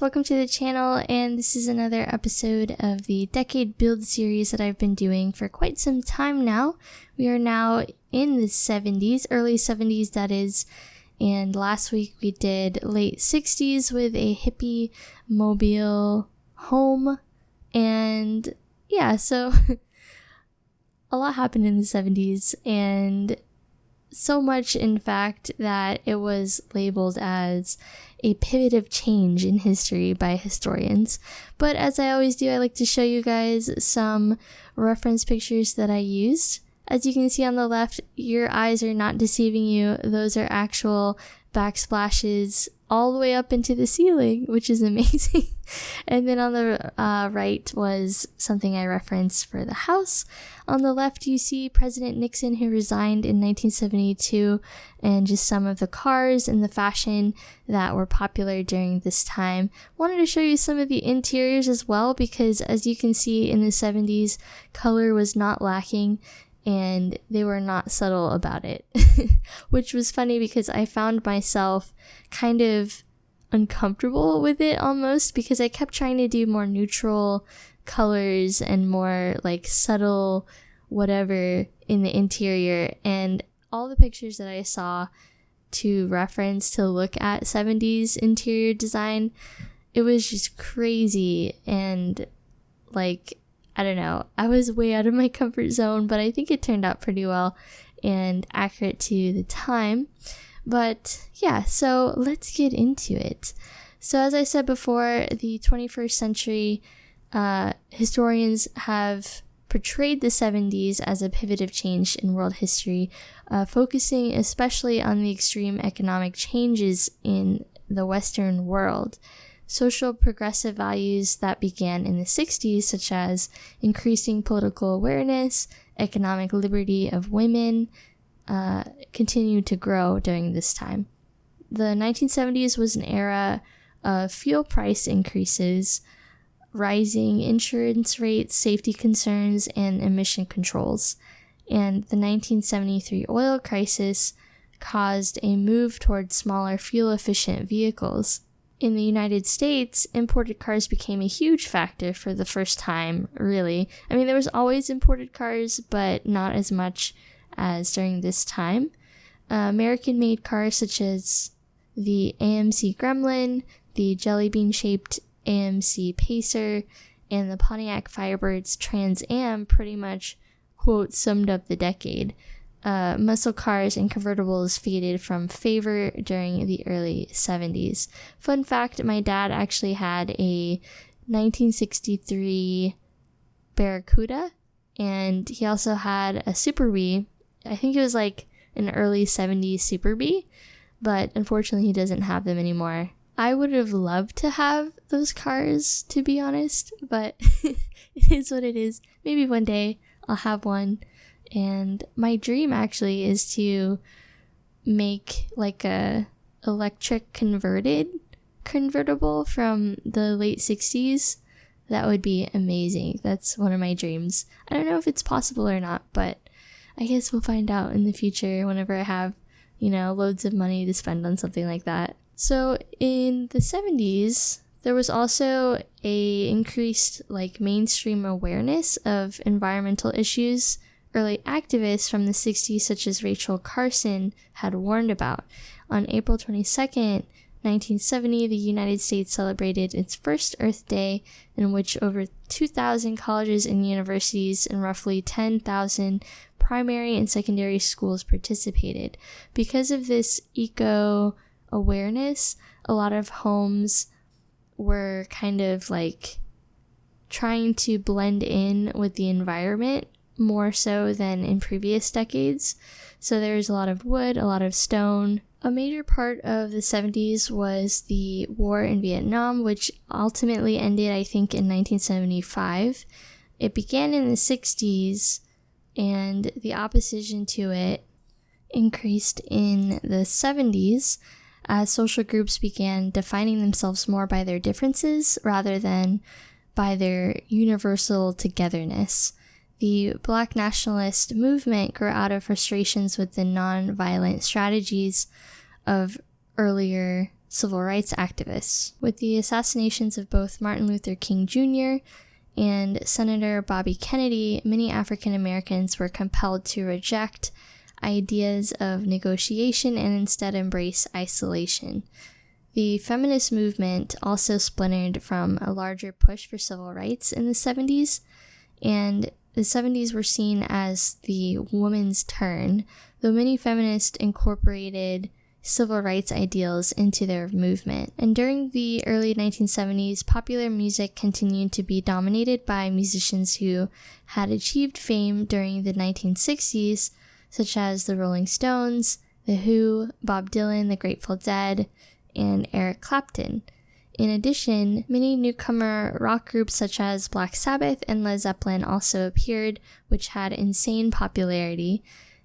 Welcome to the channel, and this is another episode of the Decade Build series that I've been doing for quite some time now. We are now in the 70s, early 70s that is, and last week we did late 60s with a hippie mobile home, and yeah, so a lot happened in the 70s, and so much in fact that it was labeled as a pivot of change in history by historians. But as I always do, I like to show you guys some reference pictures that I used. As you can see on the left, your eyes are not deceiving you. Those are actual backsplashes all the way up into the ceiling, which is amazing. And then on the right was something I referenced for the house. On the left, you see President Nixon, who resigned in 1972, and just some of the cars and the fashion that were popular during this time. Wanted to show you some of the interiors as well, because as you can see in the 70s, color was not lacking, and they were not subtle about it, which was funny because I found myself kind of uncomfortable with it almost, because I kept trying to do more neutral colors and more like subtle whatever in the interior, and all the pictures that I saw to reference to look at 70s interior design, it was just crazy, and like, I don't know, I was way out of my comfort zone, but I think it turned out pretty well and accurate to the time. But yeah, so let's get into it. So as I said before, the 21st century historians have portrayed the 70s as a pivot of change in world history, focusing especially on the extreme economic changes in the Western world. Social progressive values that began in the 60s, such as increasing political awareness, economic liberty of women, continued to grow during this time. The 1970s was an era of fuel price increases, rising insurance rates, safety concerns, and emission controls. And the 1973 oil crisis caused a move towards smaller fuel-efficient vehicles. In the United States, imported cars became a huge factor for the first time, really. I mean, there was always imported cars, but not as much as during this time. American-made cars such as the AMC Gremlin, the Jelly Bean-shaped AMC Pacer, and the Pontiac Firebird's Trans Am pretty much, quote, summed up the decade. Muscle cars and convertibles faded from favor during the early 70s. Fun fact, my dad actually had a 1963 Barracuda, and he also had a Super Bee. I think it was like an early 70s Super Bee, but unfortunately he doesn't have them anymore. I would have loved to have those cars, to be honest, but it is what it is. Maybe one day I'll have one. And my dream actually is to make like a electric convertible from the late 60s. That would be amazing. That's one of my dreams. I don't know if it's possible or not, but I guess we'll find out in the future whenever I have, loads of money to spend on something like that. So in the 70s, there was also a increased mainstream awareness of environmental issues. Early activists from the 60s, such as Rachel Carson, had warned about. On April 22nd, 1970, the United States celebrated its first Earth Day, in which over 2,000 colleges and universities and roughly 10,000 primary and secondary schools participated. Because of this eco-awareness, a lot of homes were kind of trying to blend in with the environment more so than in previous decades. So there's a lot of wood, a lot of stone, A major part of the 70s was the war in Vietnam, which ultimately ended, I think, in 1975. It began in the 60s, and the opposition to it increased in the 70s as social groups began defining themselves more by their differences rather than by their universal togetherness. The Black nationalist movement grew out of frustrations with the non-violent strategies of earlier civil rights activists. With the assassinations of both Martin Luther King Jr. and Senator Bobby Kennedy, many African Americans were compelled to reject ideas of negotiation and instead embrace isolation. The feminist movement also splintered from a larger push for civil rights in the 70s, and the 70s were seen as the woman's turn, though many feminists incorporated civil rights ideals into their movement. And during the early 1970s, popular music continued to be dominated by musicians who had achieved fame during the 1960s, such as the Rolling Stones, The Who, Bob Dylan, The Grateful Dead, and Eric Clapton. In addition, many newcomer rock groups such as Black Sabbath and Led Zeppelin also appeared, which had insane popularity.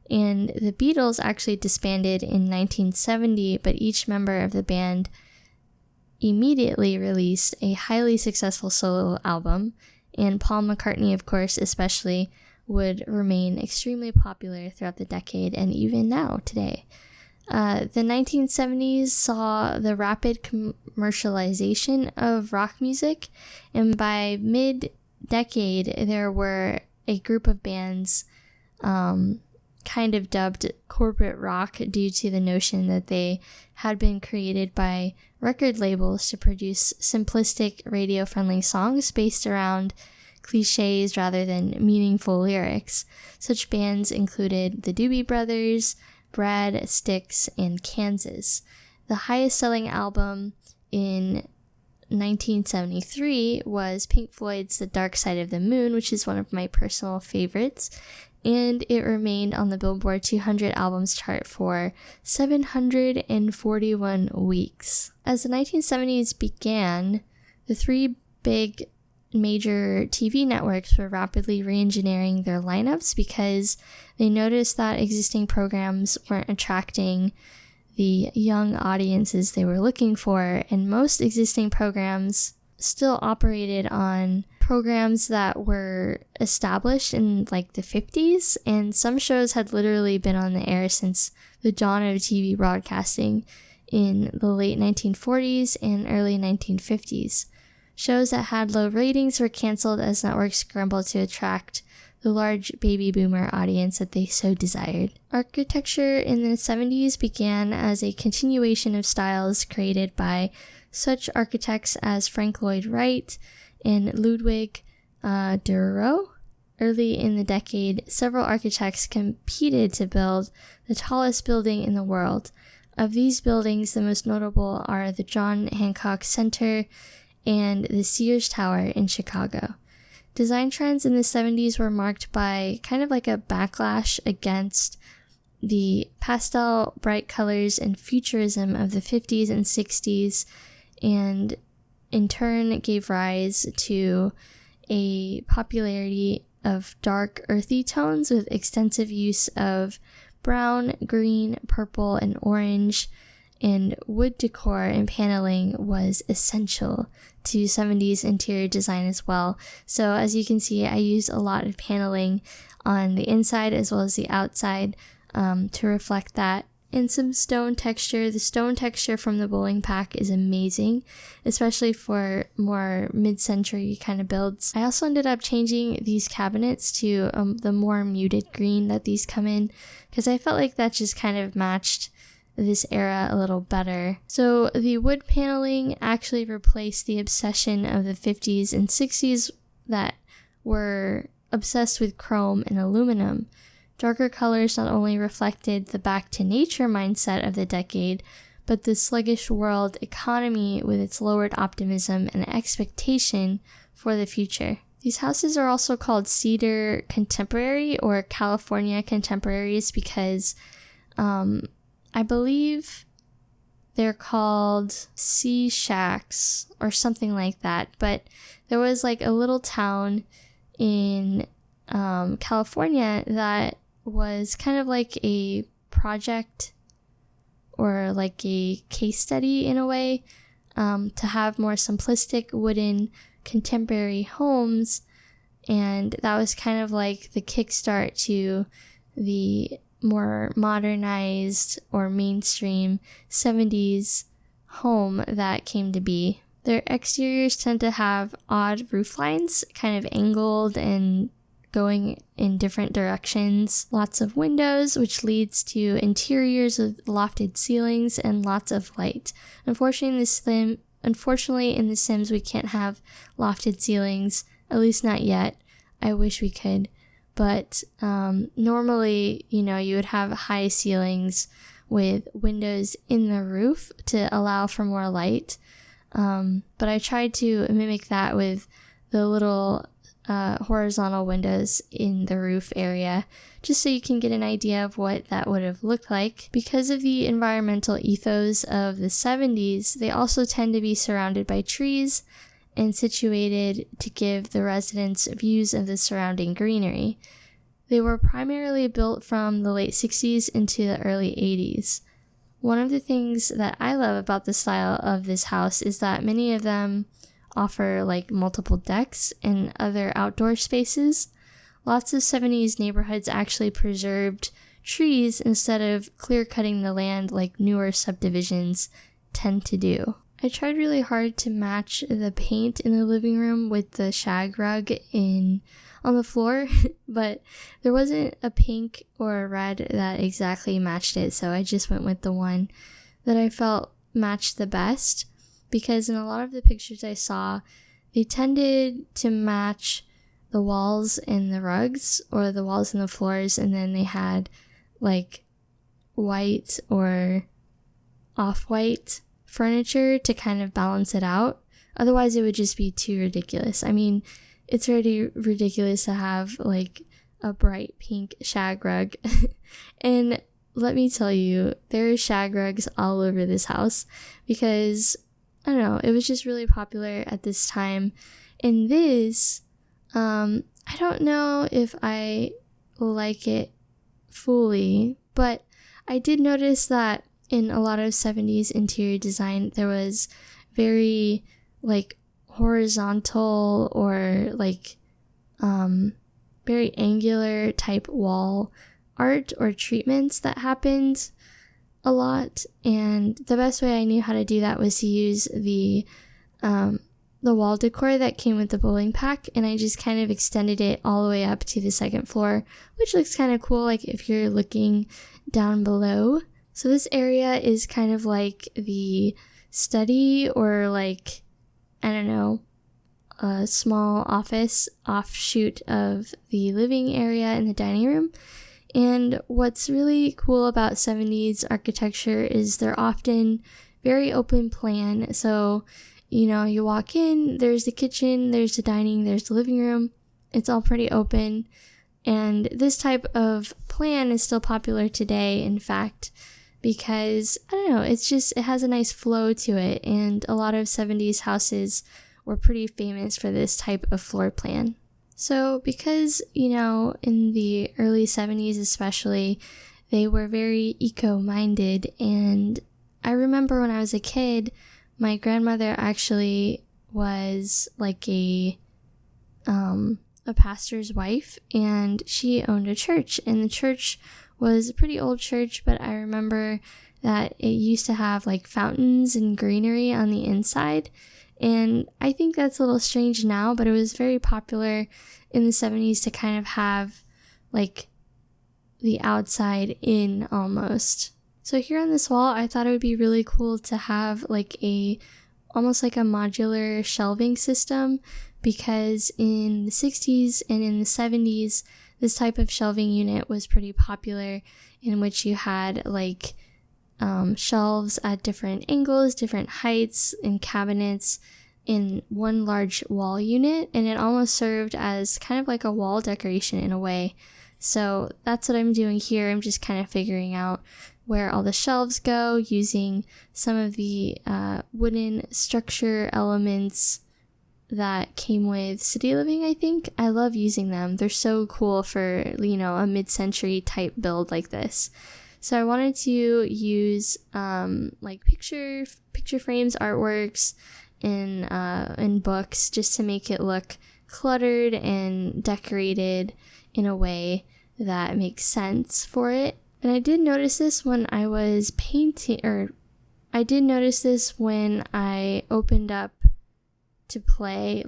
And the Beatles actually disbanded in 1970, but each member of the band immediately released a highly successful solo album, and Paul McCartney, of course, especially, would remain extremely popular throughout the decade and even now, today. The 1970s saw the rapid commercialization of rock music, and by mid-decade, there were a group of bands kind of dubbed corporate rock due to the notion that they had been created by record labels to produce simplistic radio-friendly songs based around cliches rather than meaningful lyrics. Such bands included the Doobie Brothers, Bread, Styx, and Kansas. The highest selling album in 1973 was Pink Floyd's The Dark Side of the Moon, which is one of my personal favorites, and it remained on the Billboard 200 albums chart for 741 weeks. As the 1970s began, the three big major TV networks were rapidly re-engineering their lineups because they noticed that existing programs weren't attracting the young audiences they were looking for, and most existing programs still operated on programs that were established in like the 50s, and some shows had literally been on the air since the dawn of TV broadcasting in the late 1940s and early 1950s. Shows that had low ratings were canceled as networks scrambled to attract the large baby boomer audience that they so desired. Architecture in the 70s began as a continuation of styles created by such architects as Frank Lloyd Wright and Ludwig Dürer. Early in the decade, several architects competed to build the tallest building in the world. Of these buildings, the most notable are the John Hancock Center and the Sears Tower in Chicago. Design trends in the 70s were marked by kind of like a backlash against the pastel, bright colors and futurism of the 50s and 60s, and in turn gave rise to a popularity of dark, earthy tones with extensive use of brown, green, purple, and orange, and wood decor and paneling was essential to 70s interior design as well. So as you can see, I use a lot of paneling on the inside as well as the outside to reflect that. And some stone texture. The stone texture from the bowling pack is amazing, especially for more mid-century kind of builds. I also ended up changing these cabinets to the more muted green that these come in, because I felt like that just kind of matched this era a little better. So the wood paneling actually replaced the obsession of the 50s and 60s that were obsessed with chrome and aluminum. Darker colors not only reflected the back-to-nature mindset of the decade, but the sluggish world economy with its lowered optimism and expectation for the future. These houses are also called Cedar Contemporary or California Contemporaries because I believe They're called Sea Shacks or something like that. But there was like a little town in California that was kind of like a project or like a case study in a way, to have more simplistic wooden contemporary homes. And that was kind of like the kickstart to the more modernized or mainstream 70s home that came to be. Their exteriors tend to have odd roof lines, kind of angled and going in different directions. Lots of windows, which leads to interiors with lofted ceilings and lots of light. Unfortunately, in The Sims, we can't have lofted ceilings, at least not yet. I wish we could. But normally, you would have high ceilings with windows in the roof to allow for more light. But I tried to mimic that with the little horizontal windows in the roof area, just so you can get an idea of what that would have looked like. Because of the environmental ethos of the 70s, they also tend to be surrounded by trees and situated to give the residents views of the surrounding greenery. They were primarily built from the late 60s into the early 80s. One of the things that I love about the style of this house is that many of them offer like multiple decks and other outdoor spaces. Lots of 70s neighborhoods actually preserved trees instead of clear-cutting the land like newer subdivisions tend to do. I tried really hard to match the paint in the living room with the shag rug on the floor, but there wasn't a pink or a red that exactly matched it, so I just went with the one that I felt matched the best, because in a lot of the pictures I saw, they tended to match the walls and the rugs, or the walls and the floors, and then they had like white or off-white furniture to kind of balance it out. Otherwise it would just be too ridiculous. I mean, it's already ridiculous to have like a bright pink shag rug. And let me tell you, there are shag rugs all over this house because, I don't know, it was just really popular at this time. And this, I don't know if I like it fully, but I did notice that in a lot of 70s interior design, there was very like horizontal or like very angular type wall art or treatments that happened a lot. And the best way I knew how to do that was to use the wall decor that came with the bowling pack, and I just kind of extended it all the way up to the second floor, which looks kind of cool, like if you're looking down below. So this area is kind of like the study, or like, I don't know, a small office offshoot of the living area and the dining room. And what's really cool about 70s architecture is they're often very open plan. So, you walk in, there's the kitchen, there's the dining, there's the living room. It's all pretty open. And this type of plan is still popular today, in fact, because, I don't know, it has a nice flow to it. And a lot of 70s houses were pretty famous for this type of floor plan. So because, in the early 70s especially, they were very eco-minded. And I remember when I was a kid, my grandmother actually was like a pastor's wife, and she owned a church, and the church was a pretty old church, but I remember that it used to have like fountains and greenery on the inside. And I think that's a little strange now, but it was very popular in the 70s to kind of have like the outside in almost. So here on this wall, I thought it would be really cool to have like almost like a modular shelving system, because in the 60s and in the 70s, this type of shelving unit was pretty popular, in which you had like shelves at different angles, different heights, and cabinets in one large wall unit, and it almost served as kind of like a wall decoration in a way. So that's what I'm doing here. I'm just kind of figuring out where all the shelves go, using some of the wooden structure elements that came with City Living, I think. I love using them. They're so cool for, you know, a mid-century type build like this. So I wanted to use like picture frames, artworks, in books, just to make it look cluttered and decorated in a way that makes sense for it. And I did notice this when I was painting, or I did notice this when I opened up to play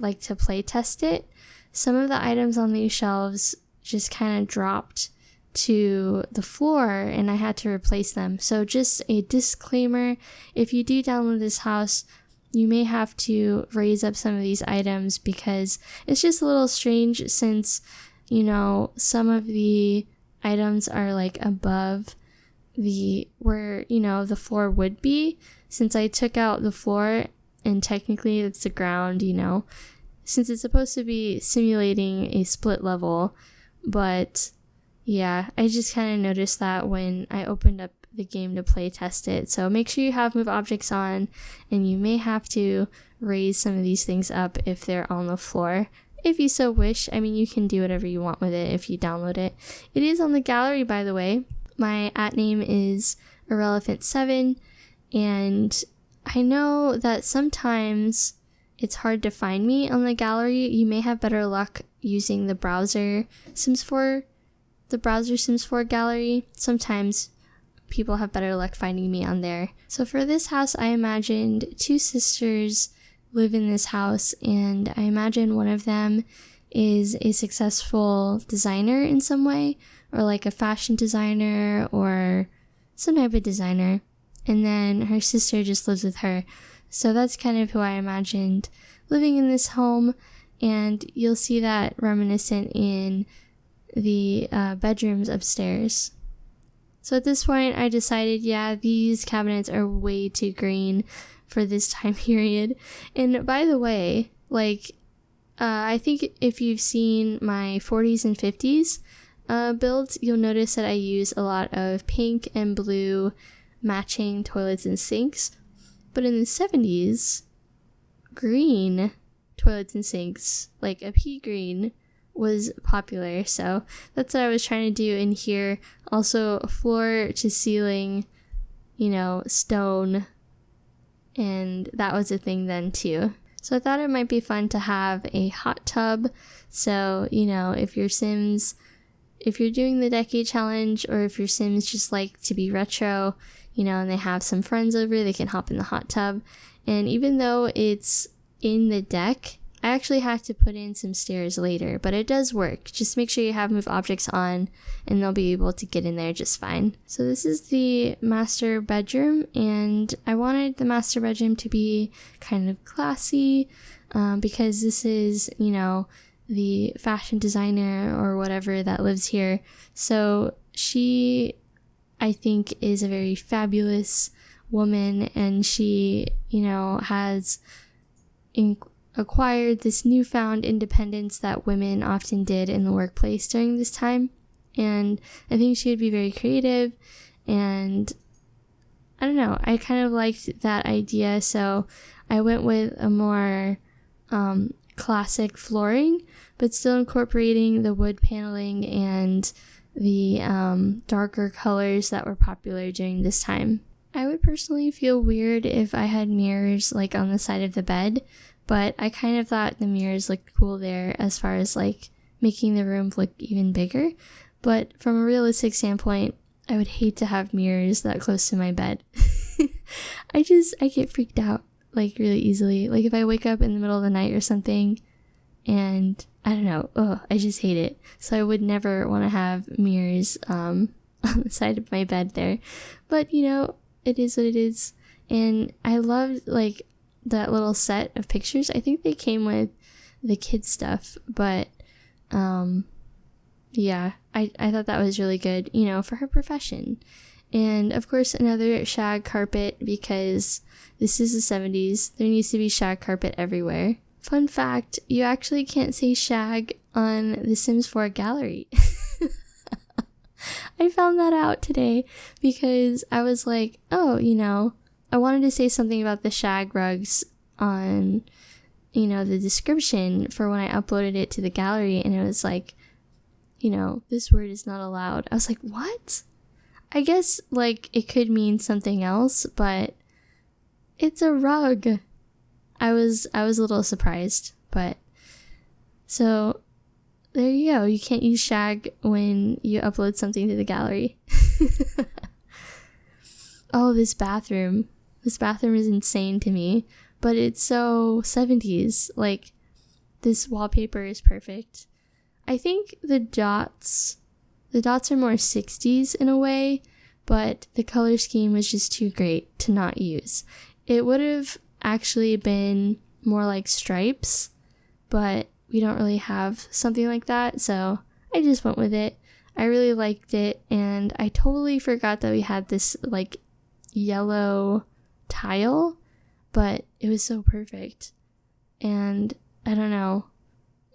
test it. Some of the items on these shelves just kind of dropped to the floor and I had to replace them. So just a disclaimer, if you do download this house, you may have to raise up some of these items because it's just a little strange since, you know, some of the items are like above where, you know, the floor would be. Since I took out the floor and technically it's the ground, you know, since it's supposed to be simulating a split level. But yeah, I just kind of noticed that when I opened up the game to play test it. So make sure you have move objects on, and you may have to raise some of these things up if they're on the floor, if you so wish. I mean, you can do whatever you want with it if you download it. It is on the gallery, by the way. My @name is IrrelephantSims, and I know that sometimes it's hard to find me on the gallery. You may have better luck using the browser Sims 4 gallery. Sometimes people have better luck finding me on there. So for this house, I imagined two sisters live in this house, and I imagine one of them is a successful designer in some way, or like a fashion designer or some type of designer, and then her sister just lives with her. So that's kind of who I imagined living in this home, and you'll see that reminiscent in the bedrooms upstairs. So at this point, I decided, yeah, these cabinets are way too green for this time period. And by the way, like, I think if you've seen my 40s and 50s builds, you'll notice that I use a lot of pink and blue matching toilets and sinks. But in the 70s, green toilets and sinks, like a pea green, was popular. So that's what I was trying to do in here. Also, floor to ceiling, you know, stone, and that was a thing then too. So I thought it might be fun to have a hot tub. So, you know, if you're doing the decade challenge, or if your Sims just like to be retro, you know, and they have some friends over, they can hop in the hot tub. And even though it's in the deck, I actually have to put in some stairs later, but it does work. Just make sure you have move objects on and they'll be able to get in there just fine. So this is the master bedroom, and I wanted the master bedroom to be kind of classy because this is, you know, the fashion designer or whatever that lives here. So she, I think, is a very fabulous woman, and she, you know, has acquired this newfound independence that women often did in the workplace during this time. And I think she would be very creative, and I don't know, I kind of liked that idea, so I went with a more classic flooring, but still incorporating the wood paneling and the darker colors that were popular during this time. I would personally feel weird if I had mirrors like on the side of the bed, but I kind of thought the mirrors looked cool there as far as like making the room look even bigger. But from a realistic standpoint, I would hate to have mirrors that close to my bed. I get freaked out like really easily. Like if I wake up in the middle of the night or something and I don't know, I just hate it. So I would never want to have mirrors on the side of my bed there. But you know, it is what it is. And I loved like that little set of pictures. I think they came with the kids stuff, but yeah, I thought that was really good, you know, for her profession. And of course another shag carpet, because this is the 70s. There needs to be shag carpet everywhere. Fun fact, you actually can't say shag on the Sims 4 gallery. I found that out today because I was like, oh, I wanted to say something about the shag rugs on, the description for when I uploaded it to the gallery, and it was like, this word is not allowed. I was like, what? I guess, like, it could mean something else, but it's a rug. I was a little surprised, but so there you go. You can't use shag when you upload something to the gallery. Oh, this bathroom. This bathroom is insane to me, but it's so 70s. Like, this wallpaper is perfect. I think the dots are more 60s in a way, but the color scheme was just too great to not use. It would have actually been more like stripes, but we don't really have something like that, so I just went with it. I really liked it, and I totally forgot that we had this like yellow tile, but it was so perfect. And I don't know,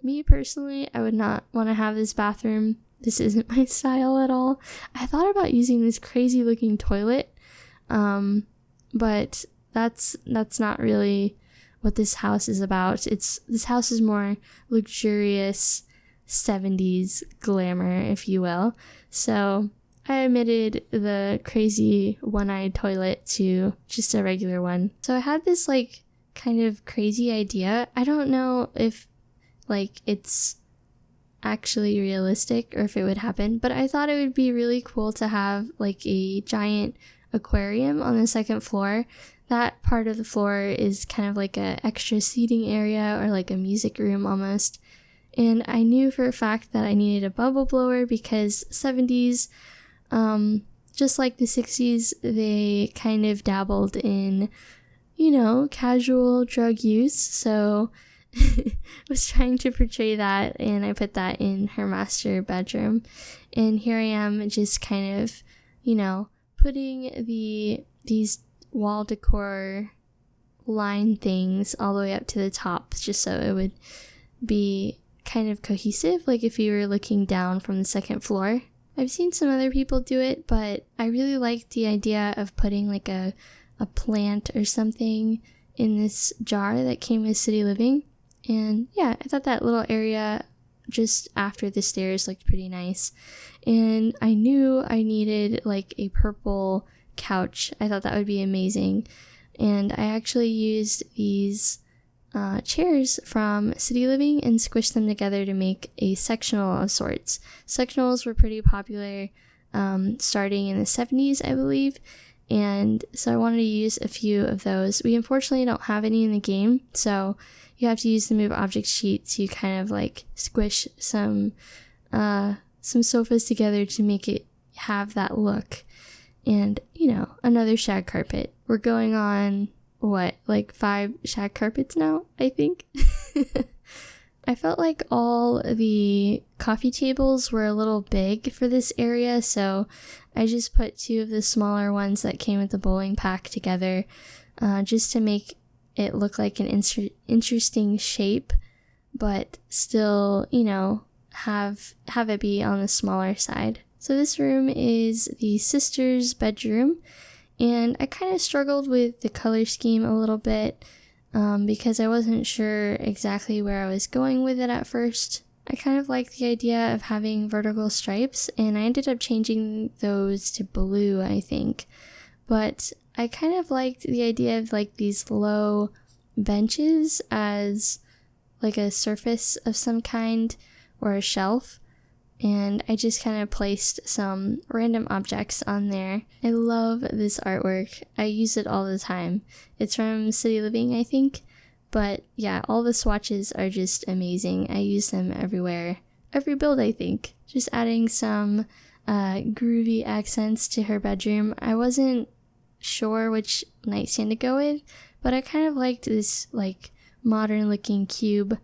me personally, I would not want to have this bathroom. This isn't my style at all. I thought about using this crazy looking toilet, but that's not really what this house is about. This house is more luxurious 70s glamour, if you will. So I omitted the crazy one-eyed toilet to just a regular one. So I had this like kind of crazy idea. I don't know if like it's actually realistic or if it would happen, but I thought it would be really cool to have like a giant aquarium on the second floor. That part of the floor is kind of like a extra seating area or like a music room almost. And I knew for a fact that I needed a bubble blower because 70s, just like the 60s, they kind of dabbled in, casual drug use. So was trying to portray that, and I put that in her master bedroom. And here I am just kind of, putting these wall decor line things all the way up to the top just so it would be kind of cohesive, like if you were looking down from the second floor. I've seen some other people do it, but I really liked the idea of putting like a plant or something in this jar that came with City Living. And yeah, I thought that little area just after the stairs looked pretty nice. And I knew I needed like a purple couch. I thought that would be amazing. And I actually used these chairs from City Living and squished them together to make a sectional of sorts. Sectionals were pretty popular starting in the 70s, I believe. And so I wanted to use a few of those. We unfortunately don't have any in the game, so you have to use the move object sheet to kind of like squish some sofas together to make it have that look. And, another shag carpet. We're going on, like 5 shag carpets now, I think? I felt like all the coffee tables were a little big for this area, so I just put 2 of the smaller ones that came with the bowling pack together, just to make it look like an interesting shape, but still, have it be on the smaller side. So this room is the sister's bedroom, and I kind of struggled with the color scheme a little bit because I wasn't sure exactly where I was going with it at first. I kind of liked the idea of having vertical stripes, and I ended up changing those to blue, I think. But I kind of liked the idea of like these low benches as like a surface of some kind or a shelf. And I just kind of placed some random objects on there. I love this artwork. I use it all the time. It's from City Living, I think. But yeah, all the swatches are just amazing. I use them everywhere. Every build, I think. Just adding some groovy accents to her bedroom. I wasn't sure which nightstand to go with, but I kind of liked this like modern looking cube,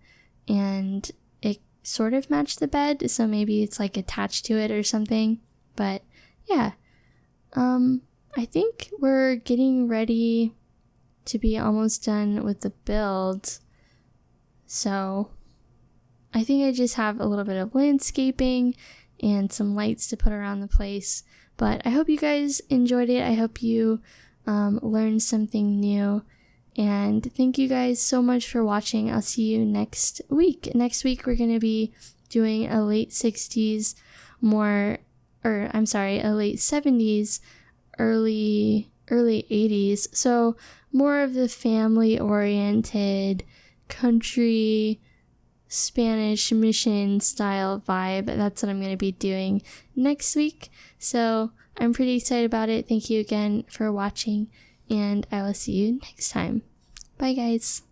and it sort of matched the bed, so maybe it's like attached to it or something. But yeah, I think we're getting ready to be almost done with the build, so I think I just have a little bit of landscaping and some lights to put around the place. But I hope you guys enjoyed it. I hope you learned something new. And thank you guys so much for watching. I'll see you next week. Next week we're going to be doing a late 60s, a late 70s, early 80s. So more of the family-oriented country Spanish mission style vibe. That's what I'm going to be doing next week. So I'm pretty excited about it. Thank you again for watching, and I will see you next time. Bye guys.